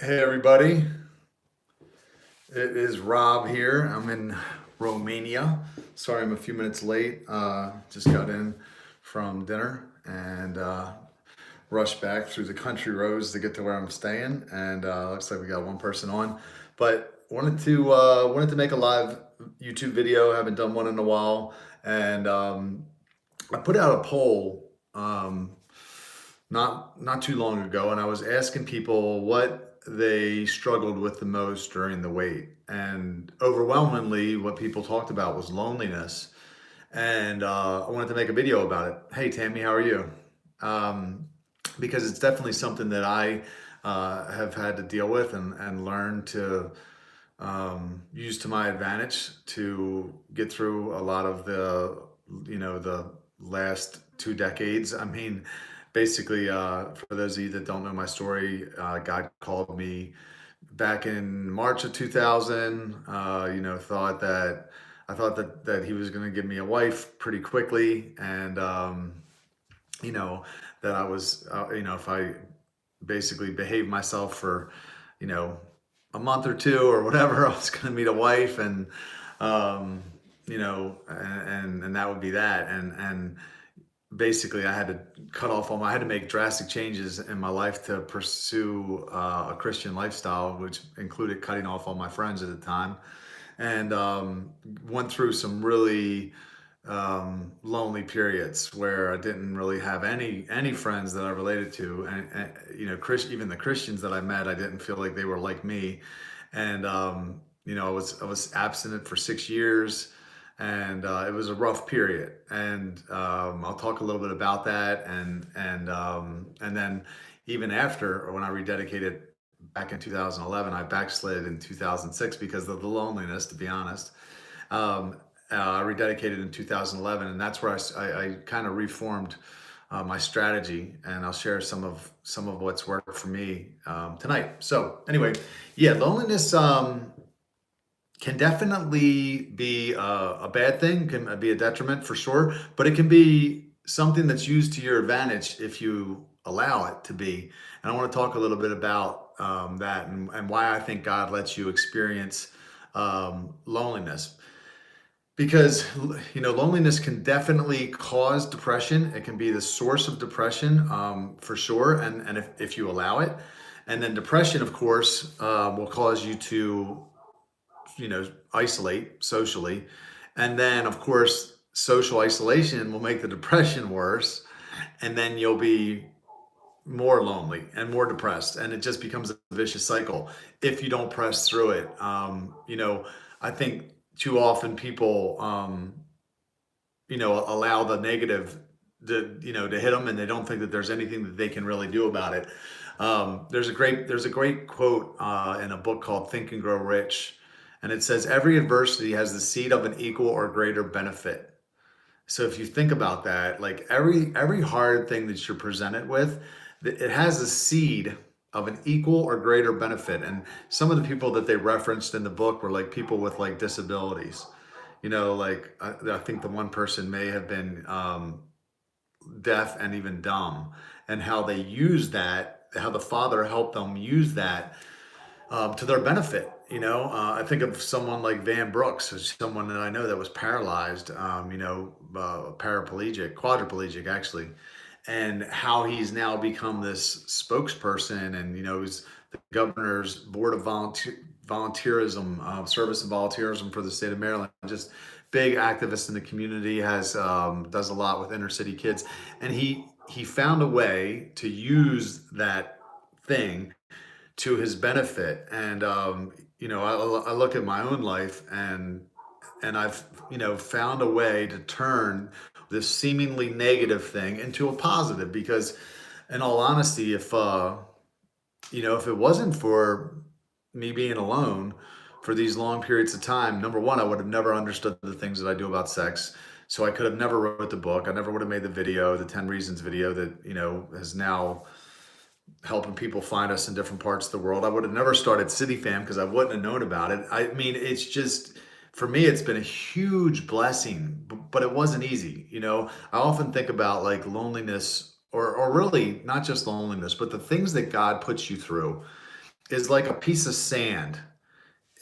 Hey everybody, it is Rob here. I'm in Romania. Sorry I'm a few minutes late. Just got in from dinner and rushed back through the country roads to get to where I'm staying. And looks like we got one person on, but wanted to make a live YouTube video. Haven't done one in a while, and I put out a poll not too long ago, and I was asking people what they struggled with the most during the wait. And overwhelmingly, what people talked about was loneliness. And I wanted to make a video about it. Hey, Tammy, how are you? Um, because it's definitely something that I have had to deal with and learn to use to my advantage to get through a lot of the last 2 decades. I mean, basically, for those of you that don't know my story, God called me back in March of 2000. I thought that He was going to give me a wife pretty quickly, and you know, that I was, if I basically behaved myself for, you know, a month or two or whatever, I was going to meet a wife, and um, and that would be that. And basically, I had to I had to make drastic changes in my life to pursue a Christian lifestyle, which included cutting off all my friends at the time, and went through some really lonely periods where I didn't really have any friends that I related to, and even the Christians that I met, I didn't feel like they were like me, and I was abstinent for 6 years, and it was a rough period, and I'll talk a little bit about that, and then even after when I rededicated back in 2011, I backslid in 2006 because of the loneliness, to be honest. I rededicated in 2011, and that's where I kind of reformed my strategy, and I'll share some of what's worked for me tonight. So anyway, yeah, loneliness can definitely be a bad thing, can be a detriment for sure, but it can be something that's used to your advantage if you allow it to be. And I want to talk a little bit about that, and why I think God lets you experience loneliness, because loneliness can definitely cause depression. It can be the source of depression, for sure, and if you allow it. And then depression, of course, will cause you to isolate socially, and then of course social isolation will make the depression worse, and then you'll be more lonely and more depressed, and it just becomes a vicious cycle if you don't press through it. I think too often people allow the negative to hit them, and they don't think that there's anything that they can really do about it. There's a great quote in a book called Think and Grow Rich, and it says every adversity has the seed of an equal or greater benefit. So if you think about that, like every hard thing that you're presented with, it has a seed of an equal or greater benefit. And some of the people that they referenced in the book were like people with like disabilities. Like I think the one person may have been deaf and even dumb, and how they use that, how the father helped them use that to their benefit. I think of someone like Van Brooks, who's someone that I know that was paralyzed, paraplegic, quadriplegic actually, and how he's now become this spokesperson, and he's the governor's board of volunteerism, service and volunteerism for the state of Maryland. Just big activist in the community, has does a lot with inner city kids, and he found a way to use that thing to his benefit. And I look at my own life, and I've found a way to turn this seemingly negative thing into a positive, because in all honesty, if it wasn't for me being alone for these long periods of time, number one, I would have never understood the things that I do about sex. So I could have never wrote the book. I never would have made the video, the 10 reasons video that has now helping people find us in different parts of the world. I would have never started City Fam because I wouldn't have known about it. I mean, it's just, for me, it's been a huge blessing, but it wasn't easy. I often think about like loneliness, or really not just loneliness, but the things that God puts you through. is like a piece of sand.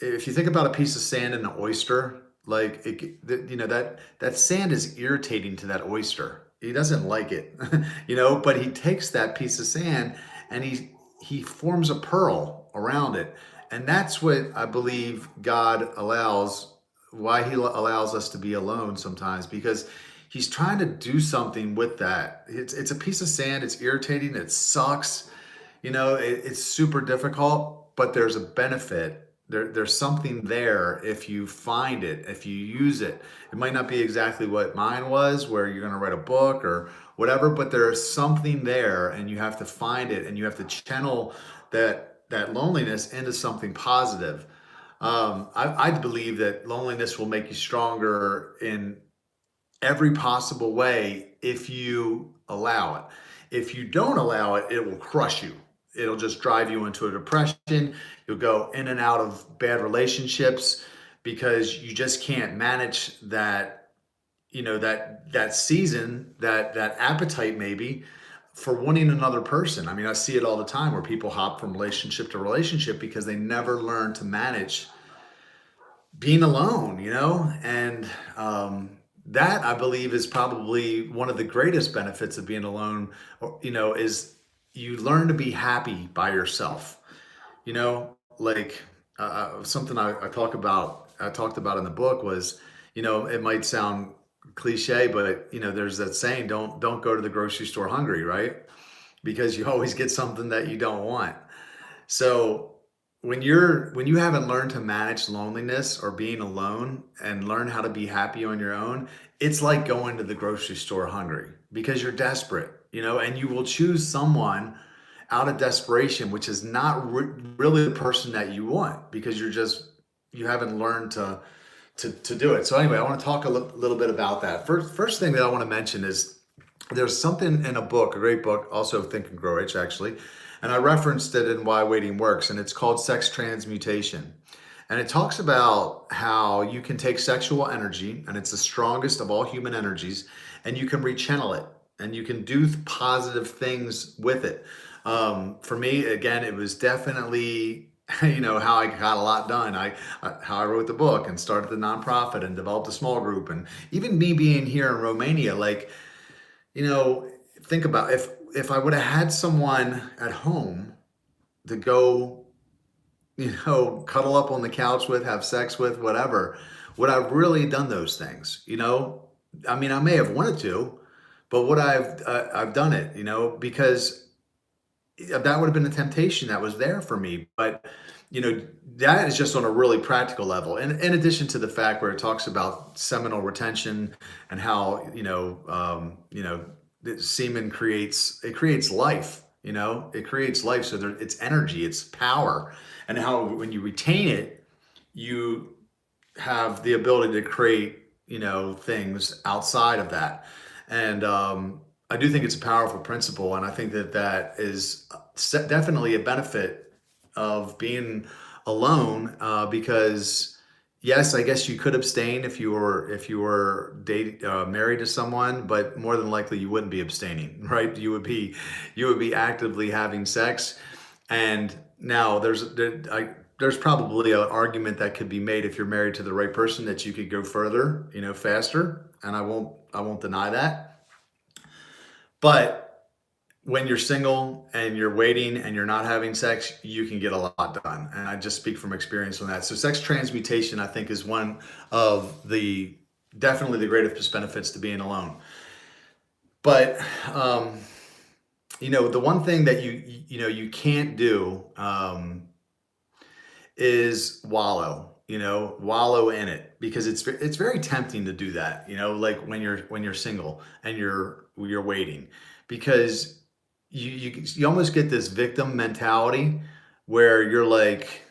If you think about a piece of sand and an oyster, like that sand is irritating to that oyster. He doesn't like it, but he takes that piece of sand and he forms a pearl around it. And that's what I believe God allows, why he allows us to be alone sometimes, because he's trying to do something with that. It's a piece of sand, it's irritating, it sucks, it's super difficult, but there's a benefit. There's something there if you find it, if you use it. It might not be exactly what mine was, where you're going to write a book or whatever, but there's something there, and you have to find it, and you have to channel that loneliness into something positive. I believe that loneliness will make you stronger in every possible way if you allow it. If you don't allow it, it will crush you. It'll just drive you into a depression. You'll go in and out of bad relationships because you just can't manage that, that season, that appetite maybe for wanting another person. I mean, I see it all the time where people hop from relationship to relationship because they never learn to manage being alone, and that I believe is probably one of the greatest benefits of being alone, is you learn to be happy by yourself, like something I talked about in the book was, it might sound cliche, but there's that saying, don't go to the grocery store hungry, right? Because you always get something that you don't want. So when you haven't learned to manage loneliness or being alone and learn how to be happy on your own, it's like going to the grocery store hungry because you're desperate, and you will choose someone out of desperation, which is not really the person that you want because you haven't learned to do it. So anyway, I want to talk a little bit about that. First thing that I want to mention is there's something in a book, a great book, also Think and Grow Rich, actually, and I referenced it in Why Waiting Works, and it's called Sex Transmutation. And it talks about how you can take sexual energy, and it's the strongest of all human energies, and you can rechannel it, and you can do positive things with it. For me, again, it was definitely, how I got a lot done. How I wrote the book and started the nonprofit and developed a small group, and even me being here in Romania, like, you know, think about if I would have had someone at home to go, cuddle up on the couch with, have sex with, whatever, would I have really done those things? I mean, I may have wanted to, but would I've done it? Because that would have been a temptation that was there for me. But that is just on a really practical level. And in addition to the fact where it talks about seminal retention and how the semen creates life. It creates life. So it's energy, it's power, and how when you retain it, you have the ability to create things outside of that. And I do think it's a powerful principle, and I think that is definitely a benefit of being alone, because yes, I guess you could abstain if you were married to someone, but more than likely you wouldn't be abstaining, right? You would be actively having sex. And now there's probably an argument that could be made if you're married to the right person that you could go further, faster, and I won't deny that. But when you're single and you're waiting and you're not having sex, you can get a lot done. And I just speak from experience on that. So sex transmutation, I think, is one of the definitely the greatest benefits to being alone. But the one thing that you can't do is wallow in it, because it's very tempting to do that, like when you're single and you're waiting, because you almost get this victim mentality where you're like,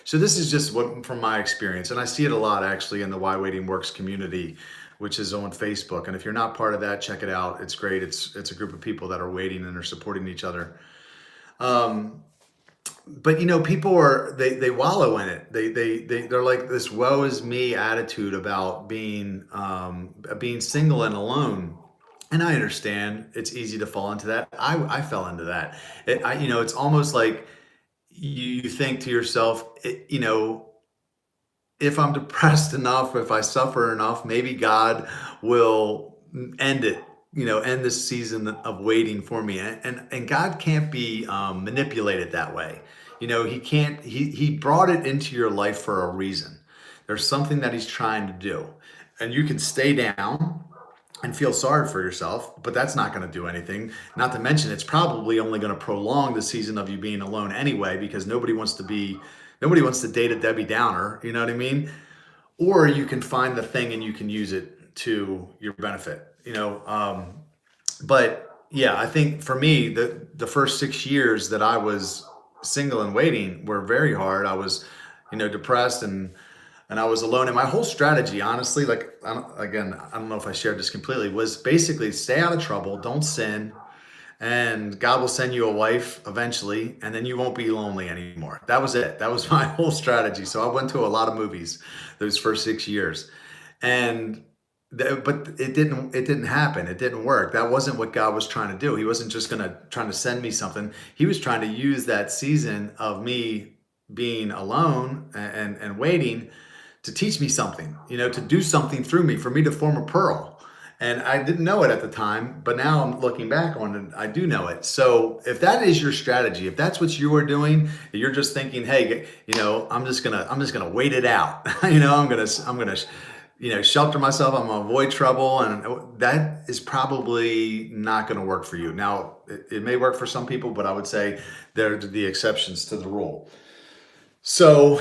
so this is just what from my experience, and I see it a lot actually in the Why Waiting Works community, which is on Facebook. And if you're not part of that, check it out. It's great. It's a group of people that are waiting and are supporting each other. But people they wallow in it. They're like this woe is me attitude about being single and alone. And I understand it's easy to fall into that. I fell into that. It's almost like you think to yourself, if I'm depressed enough, if I suffer enough, maybe God will end it, end this season of waiting for me. And God can't be manipulated that way. He can't, he brought it into your life for a reason. There's something that he's trying to do. And you can stay down and feel sorry for yourself, but that's not going to do anything. Not to mention, it's probably only going to prolong the season of you being alone anyway, because nobody wants to date a Debbie Downer. You know what I mean? Or you can find the thing and you can use it to your benefit. But yeah, I think for me, the first 6 years that I was single and waiting were very hard. I was, depressed and I was alone. And my whole strategy, honestly, like again, I don't know if I shared this completely, was basically stay out of trouble, don't sin, and God will send you a wife eventually, and then you won't be lonely anymore. That was it. That was my whole strategy. So I went to a lot of movies those first 6 years, and but it didn't happen. It didn't work. That wasn't what God was trying to do. He wasn't just trying to send me something. He was trying to use that season of me being alone and waiting to teach me something, to do something through me, for me to form a pearl. And I didn't know it at the time, but now I'm looking back on it, I do know it. So if that is your strategy, if that's what you are doing, you're just thinking, hey, I'm just gonna wait it out. I'm gonna shelter myself. I'm gonna avoid trouble, and that is probably not gonna work for you. Now, it may work for some people, but I would say they're the exceptions to the rule. So,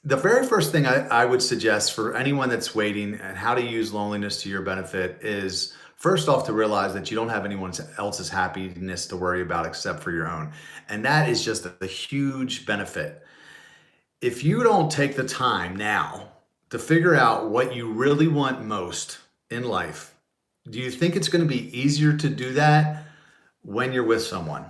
the very first thing I would suggest for anyone that's waiting and how to use loneliness to your benefit is, first off, to realize that you don't have anyone else's happiness to worry about except for your own. And that is just a huge benefit. If you don't take the time now to figure out what you really want most in life, do you think it's going to be easier to do that when you're with someone?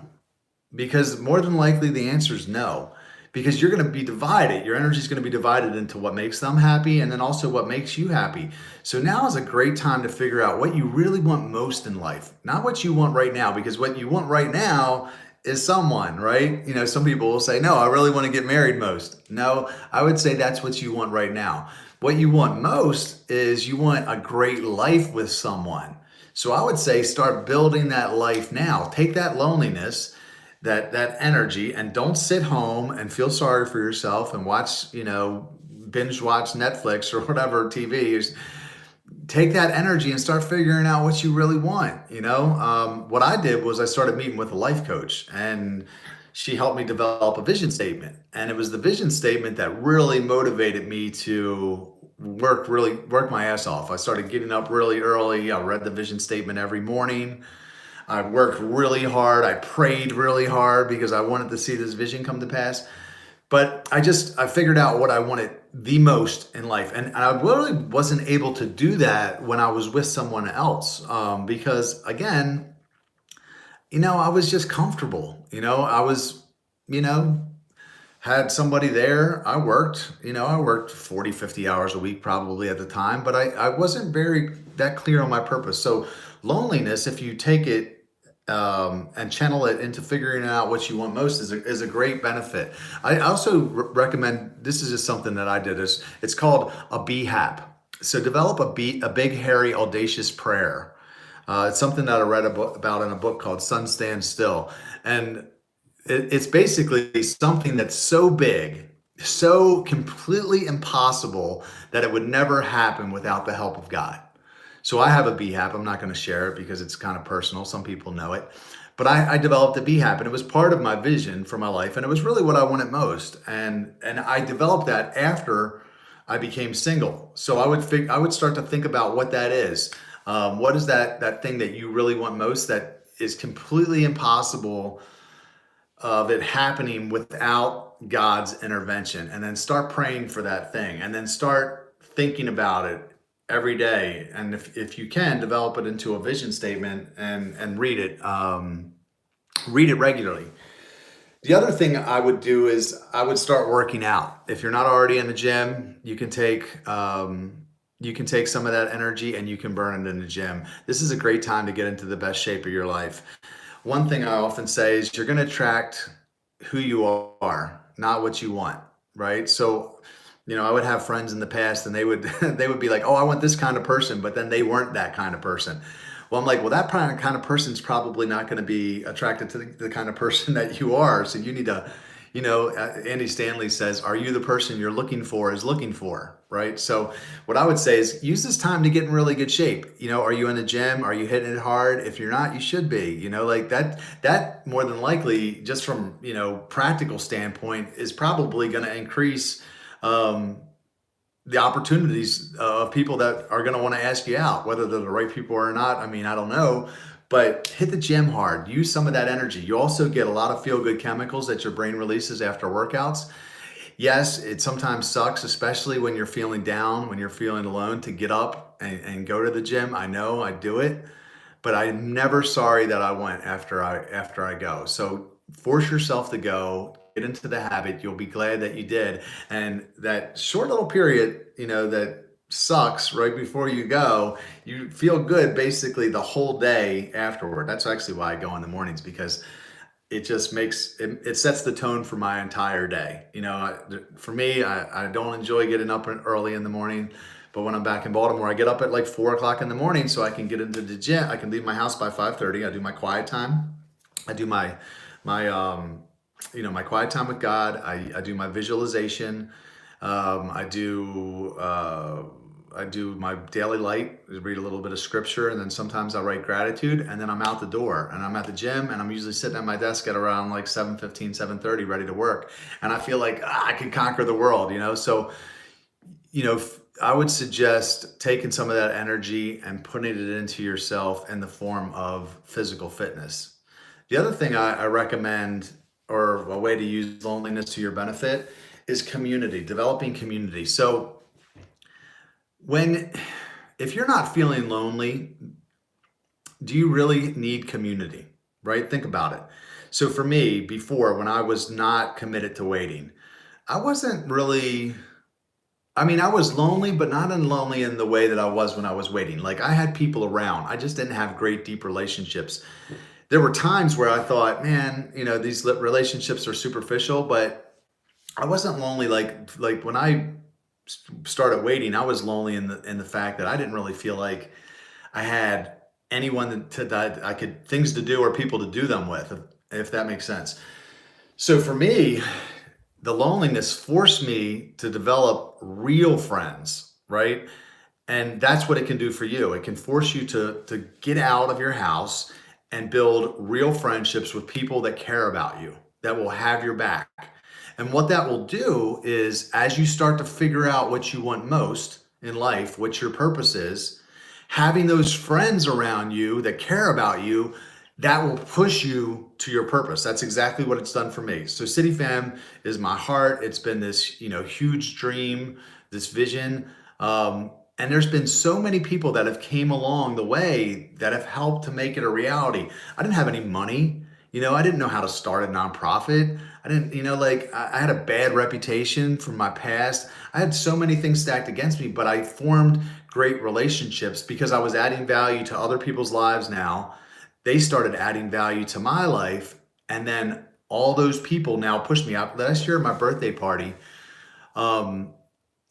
Because more than likely the answer is no. Because you're going to be divided. Your energy is going to be divided into what makes them happy and then also what makes you happy. So now is a great time to figure out what you really want most in life. Not what you want right now, because what you want right now is someone, right? Some people will say, no, I really want to get married most. No, I would say that's what you want right now. What you want most is you want a great life with someone. So I would say start building that life now. Take that loneliness, that energy, and don't sit home and feel sorry for yourself and watch, binge watch Netflix or whatever TV is. Take that energy and start figuring out what you really want. What I did was I started meeting with a life coach, and she helped me develop a vision statement. And it was the vision statement that really motivated me to work my ass off. I started getting up really early. I read the vision statement every morning. I worked really hard. I prayed really hard because I wanted to see this vision come to pass. But I figured out what I wanted the most in life. And I really wasn't able to do that when I was with someone else. Because again, I was just comfortable. I was, had somebody there. I worked 40, 50 hours a week probably at the time, but I wasn't very that clear on my purpose. So loneliness, if you take it and channel it into figuring out what you want most, is a great benefit. I also recommend, this is just something that I did, is it's called a BHAP. So develop a big, hairy, audacious prayer. It's something that I read about in a book called Sun Stand Still. And it's basically something that's so big, so completely impossible that it would never happen without the help of God. So I have a BHAP. I'm not going to share it because it's kind of personal. Some people know it. But I developed a BHAP, and it was part of my vision for my life, and it was really what I wanted most. And I developed that after I became single. So I would start to think about what that is. What is that thing that you really want most that is completely impossible of it happening without God's intervention? And then start praying for that thing, and then start thinking about it every day. And if you can, develop it into a vision statement and read it regularly. The other thing I would do is I would start working out. If you're not already in the gym, you can take some of that energy and you can burn it in the gym. This is a great time to get into the best shape of your life. One thing I often say is you're going to attract who you are, not what you want, right? So, I would have friends in the past and they would they would be like, "Oh, I want this kind of person," but then they weren't that kind of person. Well, I'm like, "Well, that kind of person's probably not going to be attracted to the kind of person that you are. So you need to, Andy Stanley says, "Are you the person you're looking for is looking for?" Right? So, what I would say is use this time to get in really good shape. Are you in the gym? Are you hitting it hard? If you're not, you should be. Like that more than likely, just from, practical standpoint, is probably going to increase um, the opportunities of people that are going to want to ask you out, whether they're the right people or not. I mean, I don't know, but hit the gym hard. Use some of that energy. You also get a lot of feel good chemicals that your brain releases after workouts. Yes, it sometimes sucks, especially when you're feeling down, when you're feeling alone, to get up and go to the gym. I know I do it, but I'm never sorry that I went after I go. So force yourself to go, get into the habit. You'll be glad that you did. And that short little period, that sucks right before you go, you feel good basically the whole day afterward. That's actually why I go in the mornings, because it just it sets the tone for my entire day. For me, I don't enjoy getting up early in the morning, but when I'm back in Baltimore, I get up at like 4 o'clock in the morning so I can get into the gym. I can leave my house by 5:30. I do my quiet time. I do my quiet time with God. I do my visualization. I do my daily light, read a little bit of scripture, and then sometimes I write gratitude, and then I'm out the door and I'm at the gym, and I'm usually sitting at my desk at around like 7:15, 7:30, ready to work. And I feel like I can conquer the world, So, I would suggest taking some of that energy and putting it into yourself in the form of physical fitness. The other thing I recommend, or a way to use loneliness to your benefit, is community, developing community. So, when if you're not feeling lonely, do you really need community? Right? Think about it. So for me, before, when I was not committed to waiting, I wasn't really, I mean, I was lonely, but not lonely in the way that I was when I was waiting. Like, I had people around. I just didn't have great, deep relationships. There were times where I thought, man, these relationships are superficial, but I wasn't lonely like when I started waiting. I was lonely in the fact that I didn't really feel like I had anyone that I could things to do or people to do them with, if that makes sense. So for me, the loneliness forced me to develop real friends, right? And that's what it can do for you. It can force you to get out of your house and build real friendships with people that care about you, that will have your back. And what that will do is, as you start to figure out what you want most in life, what your purpose is, having those friends around you that care about you, that will push you to your purpose. That's exactly what it's done for me. So City Fam is my heart. It's been this, huge dream, this vision. And there's been so many people that have came along the way that have helped to make it a reality. I didn't have any money. I didn't know how to start a nonprofit. I didn't, I had a bad reputation from my past. I had so many things stacked against me, but I formed great relationships because I was adding value to other people's lives now. They started adding value to my life. And then all those people now pushed me up. Last year at my birthday party, um,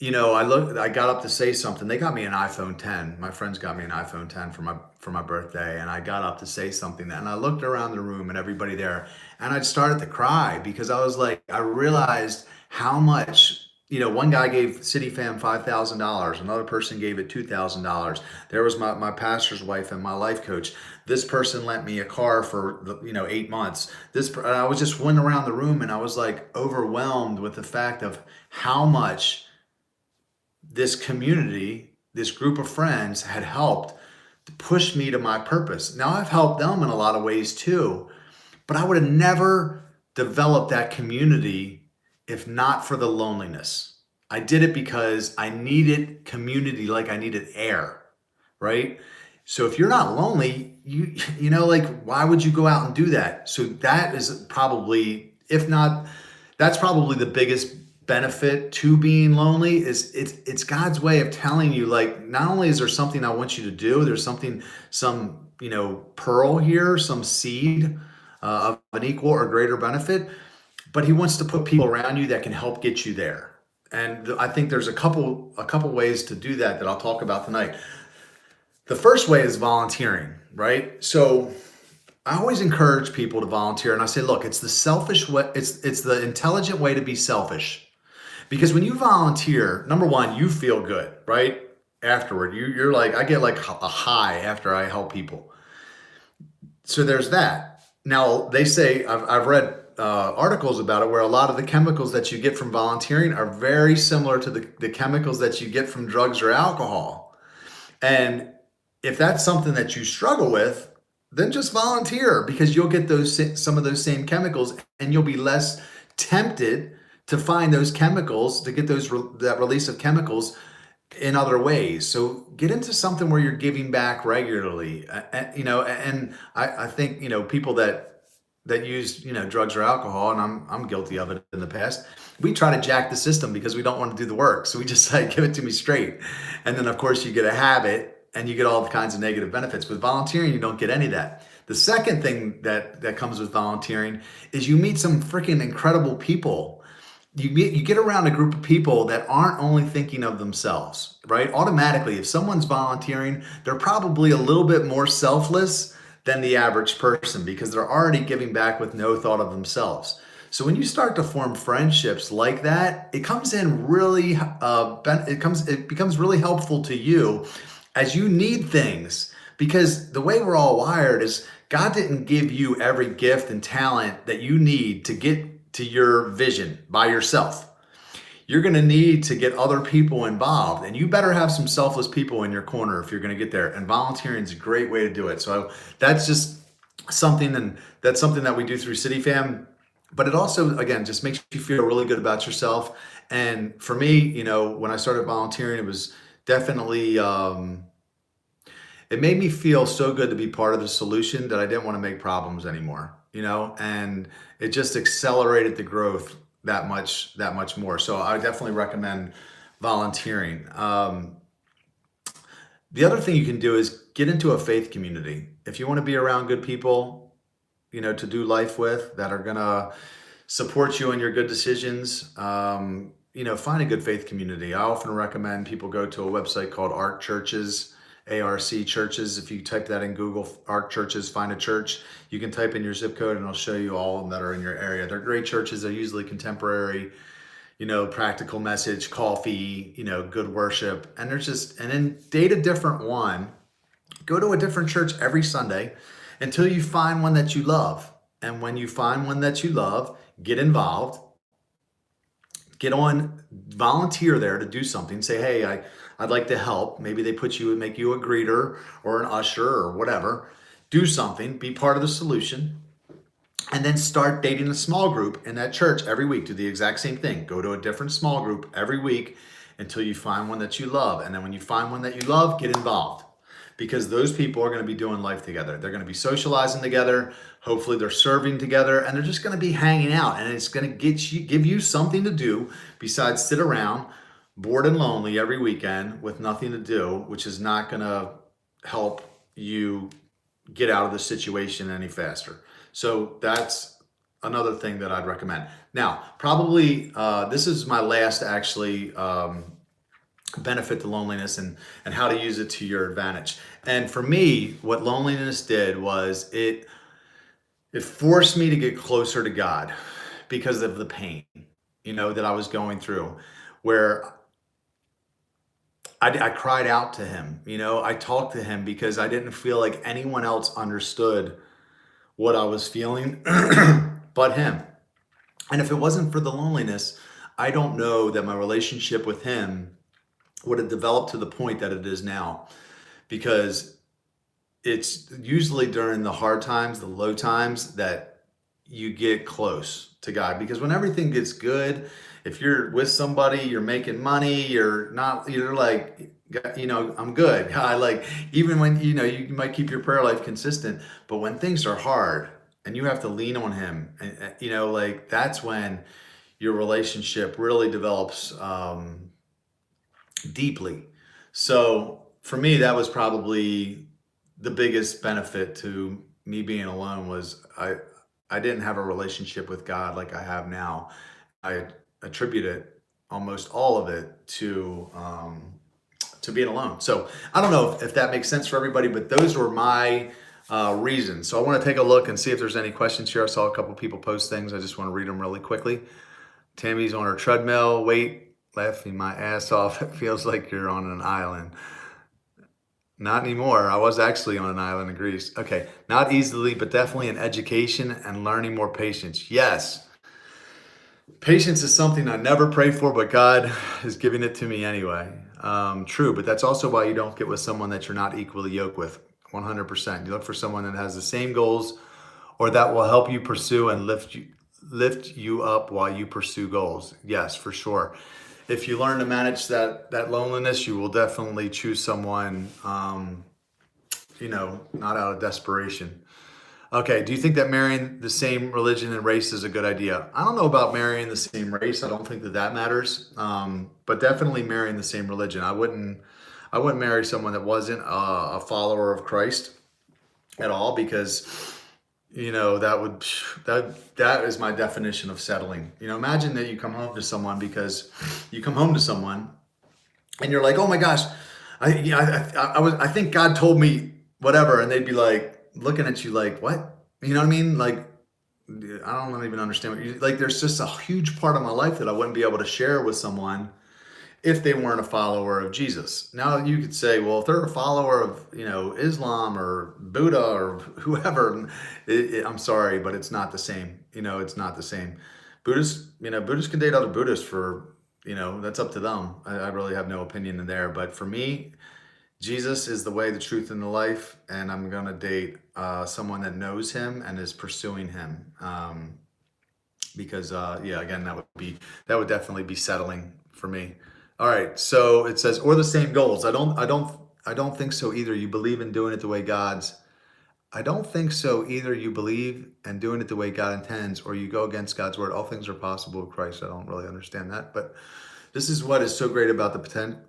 I got up to say something. They got me an iPhone 10. My friends got me an iPhone 10 for my birthday, and I got up to say something. And I looked around the room and everybody there, and I started to cry because I was like, I realized how much. One guy gave City Fam $5,000. Another person gave it $2,000. There was my pastor's wife and my life coach. This person lent me a car for 8 months. And I was just went around the room, and I was like overwhelmed with the fact of how much this community, this group of friends had helped to push me to my purpose. Now I've helped them in a lot of ways too, but I would have never developed that community if not for the loneliness. I did it because I needed community like I needed air, right? So if you're not lonely, like, why would you go out and do that? So that is probably, if not, that's probably the biggest benefit to being lonely. Is it's God's way of telling you, like, not only is there something I want you to do, there's some pearl here, some seed of an equal or greater benefit, but he wants to put people around you that can help get you there. And I think there's a couple ways to do that I'll talk about tonight. The first way is volunteering, right? So I always encourage people to volunteer, and I say, look, it's the selfish way, it's the intelligent way to be selfish. Because when you volunteer, number one, you feel good, right? Afterward, you're like, I get like a high after I help people. So there's that. Now they say I've read articles about it where a lot of the chemicals that you get from volunteering are very similar to the chemicals that you get from drugs or alcohol. And if that's something that you struggle with, then just volunteer, because you'll get some of those same chemicals, and you'll be less tempted to find those chemicals, to get that release of chemicals in other ways. So get into something where you're giving back regularly. And I think, people that use, drugs or alcohol, and I'm guilty of it in the past. We try to jack the system because we don't want to do the work. So we just like, give it to me straight. And then of course you get a habit and you get all kinds of negative benefits. With volunteering, you don't get any of that. The second thing that comes with volunteering is you meet some freaking incredible people. You get around a group of people that aren't only thinking of themselves, right? Automatically, if someone's volunteering, they're probably a little bit more selfless than the average person, because they're already giving back with no thought of themselves. So when you start to form friendships like that, it comes in really, it becomes really helpful to you as you need things. Because the way we're all wired is God didn't give you every gift and talent that you need to get to your vision by yourself. You're going to need to get other people involved, and you better have some selfless people in your corner if you're going to get there. And volunteering is a great way to do it. So that's just something, and that's something that we do through City Fam. But it also, again, just makes you feel really good about yourself. And for me, when I started volunteering, it was definitely, it made me feel so good to be part of the solution that I didn't want to make problems anymore, and it just accelerated the growth that much more. So I definitely recommend volunteering. The other thing you can do is get into a faith community. If you want to be around good people, to do life with, that are going to support you in your good decisions, find a good faith community. I often recommend people go to a website called ARC Churches. ARC Churches. If you type that in Google, ARC Churches, find a church. You can type in your zip code and it'll show you all of them that are in your area. They're great churches. They're usually contemporary, practical message, coffee, good worship. And then date a different one. Go to a different church every Sunday until you find one that you love. And when you find one that you love, get involved. Get on, volunteer there to do something. Say, hey, I'd like to help. Maybe they make you a greeter or an usher or whatever. Do something, be part of the solution, and then start dating a small group in that church every week. Do the exact same thing. Go to a different small group every week until you find one that you love. And then when you find one that you love, get involved. Because those people are going to be doing life together. They're going to be socializing together. Hopefully they're serving together, and they're just going to be hanging out. And it's going to give you something to do besides sit around bored and lonely every weekend with nothing to do, which is not going to help you get out of the situation any faster. So that's another thing that I'd recommend. Now, probably this is my last actually benefit to loneliness and how to use it to your advantage. And for me, what loneliness did was it forced me to get closer to God because of the pain, that I was going through, where I cried out to him. I talked to him because I didn't feel like anyone else understood what I was feeling but him. And if it wasn't for the loneliness, I don't know that my relationship with him would have developed to the point that it is now. Because it's usually during the hard times, the low times, that you get close to God. Because when everything gets good, if you're with somebody, you're making money, you're like, I'm good. Even when, you might keep your prayer life consistent, but when things are hard and you have to lean on him, and, that's when your relationship really develops deeply. So for me, that was probably the biggest benefit to me being alone. Was I didn't have a relationship with God like I have now. I attribute it, almost all of it, to being alone. So I don't know if that makes sense for everybody, but those were my reasons. So I want to take a look and see if there's any questions here. I saw a couple people post things. I just want to read them really quickly. Tammy's on her treadmill. Wait, laughing my ass off. It feels like you're on an island. Not anymore. I was actually on an island in Greece. Okay. Not easily, but definitely in education and learning more patience. Yes. Patience is something I never pray for, but God is giving it to me anyway. True, but that's also why you don't get with someone that you're not equally yoked with. 100%. You look for someone that has the same goals or that will help you pursue and lift you up while you pursue goals. Yes, for sure. If you learn to manage that loneliness, you will definitely choose someone, not out of desperation. Okay, do you think that marrying the same religion and race is a good idea? I don't know about marrying the same race. I don't think that matters. But definitely marrying the same religion. I wouldn't marry someone that wasn't a follower of Christ at all, because that is my definition of settling. Imagine that you come home to someone and you're like, oh my gosh, I think God told me whatever, and they'd be like looking at you like, what? You know what I mean? Like, I don't even understand what you like. There's just a huge part of my life that I wouldn't be able to share with someone if they weren't a follower of Jesus. Now you could say, well, if they're a follower of, Islam or Buddha or whoever, I'm sorry, but it's not the same. It's not the same. Buddhists can date other Buddhists for, that's up to them. I really have no opinion in there. But for me, Jesus is the way, the truth, and the life, and I'm gonna date someone that knows Him and is pursuing Him. Because again, that would definitely be settling for me. All right, so it says, or the same goals. I don't think so either. You believe in doing it the way I don't think so either. You believe and doing it the way God intends, or you go against God's word. All things are possible with Christ. I don't really understand that, but this is what is so great about the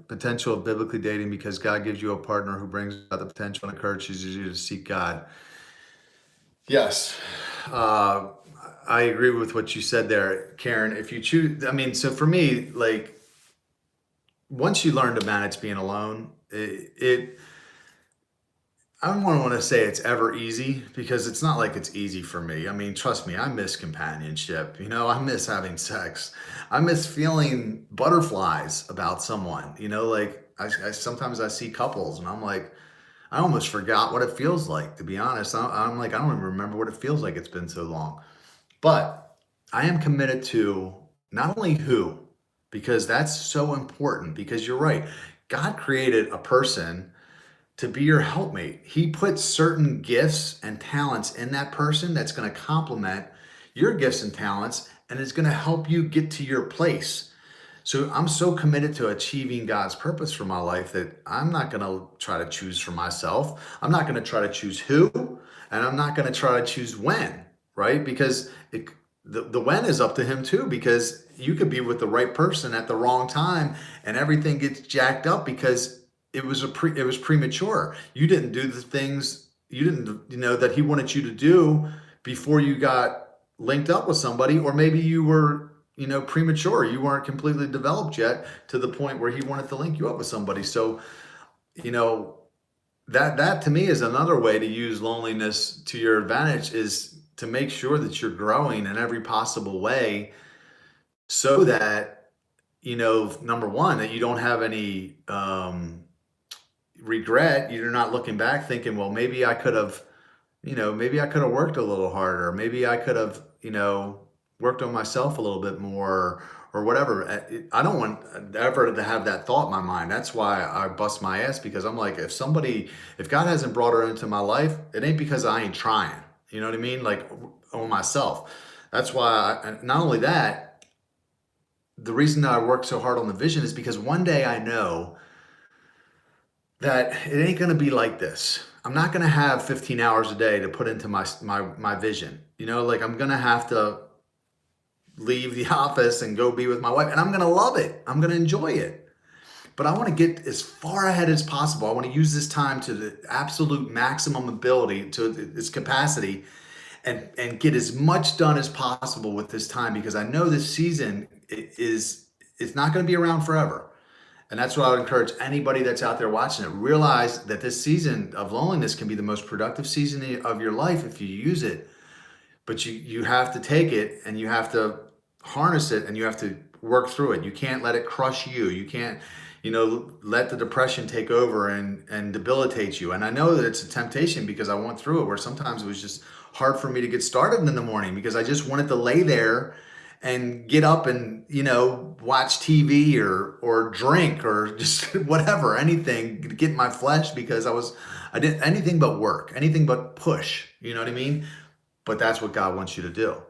potential of biblically dating, because God gives you a partner who brings out the potential and encourages you to seek God. Yes. I agree with what you said there, Karen. If you choose, so for me, like, once you learn to manage being alone, I don't want to say it's ever easy, because it's not like it's easy for me. Trust me, I miss companionship. I miss having sex. I miss feeling butterflies about someone. Like I sometimes I see couples and I'm like, I almost forgot what it feels like, to be honest. I'm like, I don't even remember what it feels like. It's been so long. But I am committed to not only who, because that's so important, because you're right. God created a person to be your helpmate. He puts certain gifts and talents in that person that's going to complement your gifts and talents, and is going to help you get to your place. So I'm so committed to achieving God's purpose for my life that I'm not going to try to choose for myself. I'm not going to try to choose who, and I'm not going to try to choose when, right? Because the when is up to Him too, because you could be with the right person at the wrong time and everything gets jacked up because it was premature. You didn't do the things that He wanted you to do before you got linked up with somebody, or maybe you were premature. You weren't completely developed yet to the point where He wanted to link you up with somebody. So that to me is another way to use loneliness to your advantage, is to make sure that you're growing in every possible way, so that number one, that you don't have any regret. You're not looking back thinking, well, maybe I could have worked a little harder. Maybe I could have, worked on myself a little bit more, or whatever. I don't want ever to have that thought in my mind. That's why I bust my ass, because I'm like, if God hasn't brought her into my life, it ain't because I ain't trying. You know what I mean? Like, on myself. That's why not only that, the reason that I work so hard on the vision is because one day I know that it ain't going to be like this. I'm not going to have 15 hours a day to put into my vision. Like, I'm going to have to leave the office and go be with my wife, and I'm going to love it. I'm going to enjoy it. But I want to get as far ahead as possible. I want to use this time to the absolute maximum ability, to its capacity. and get as much done as possible with this time, because I know this season is it's not going to be around forever. And that's what I would encourage anybody that's out there watching it. Realize that this season of loneliness can be the most productive season of your life if you use it. But you have to take it, and you have to harness it, and you have to work through it. You can't let it crush you. You can't, let the depression take over and debilitate you. And I know that it's a temptation, because I went through it where sometimes it was just hard for me to get started in the morning, because I just wanted to lay there and get up and watch TV or drink or just whatever, anything, get in my flesh, because I didn't anything but work, anything but push. You know what I mean? But that's what God wants you to do.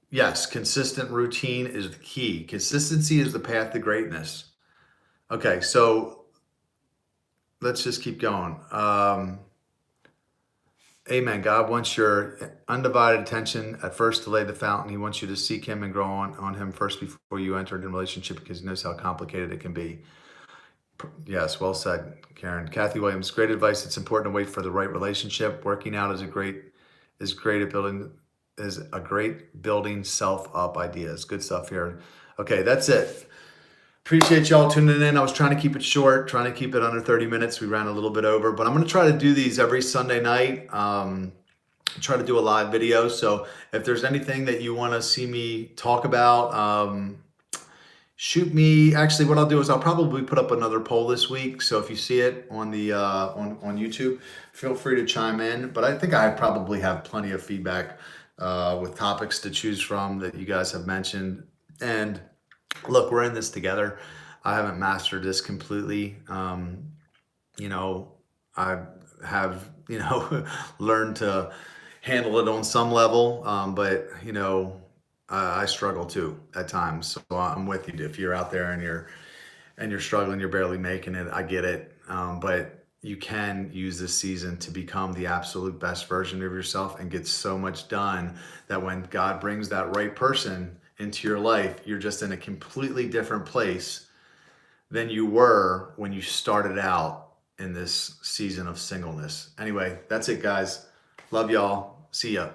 Yes, consistent routine is the key. Consistency is the path to greatness. Okay, so let's just keep going. Amen. God wants your undivided attention at first to lay the fountain. He wants you to seek him and grow on him first before you enter into a relationship, because he knows how complicated it can be. Yes, well said, Karen. Kathy Williams, great advice. It's important to wait for the right relationship. Working out is great at building self up ideas. Good stuff here. Okay, that's it. Appreciate y'all tuning in. I was trying to keep it short, trying to keep it under 30 minutes. We ran a little bit over, but I'm going to try to do these every Sunday night. Try to do a live video. So if there's anything that you want to see me talk about, shoot me. Actually, what I'll do is I'll probably put up another poll this week. So if you see it on the on YouTube, feel free to chime in. But I think I probably have plenty of feedback with topics to choose from that you guys have mentioned. And look, we're in this together. I haven't mastered this completely. I have, learned to handle it on some level. But, I struggle too at times. So I'm with you. If you're out there and you're struggling, you're barely making it, I get it. But you can use this season to become the absolute best version of yourself and get so much done that when God brings that right person into your life, you're just in a completely different place than you were when you started out in this season of singleness. Anyway, that's it, guys. Love y'all. See ya.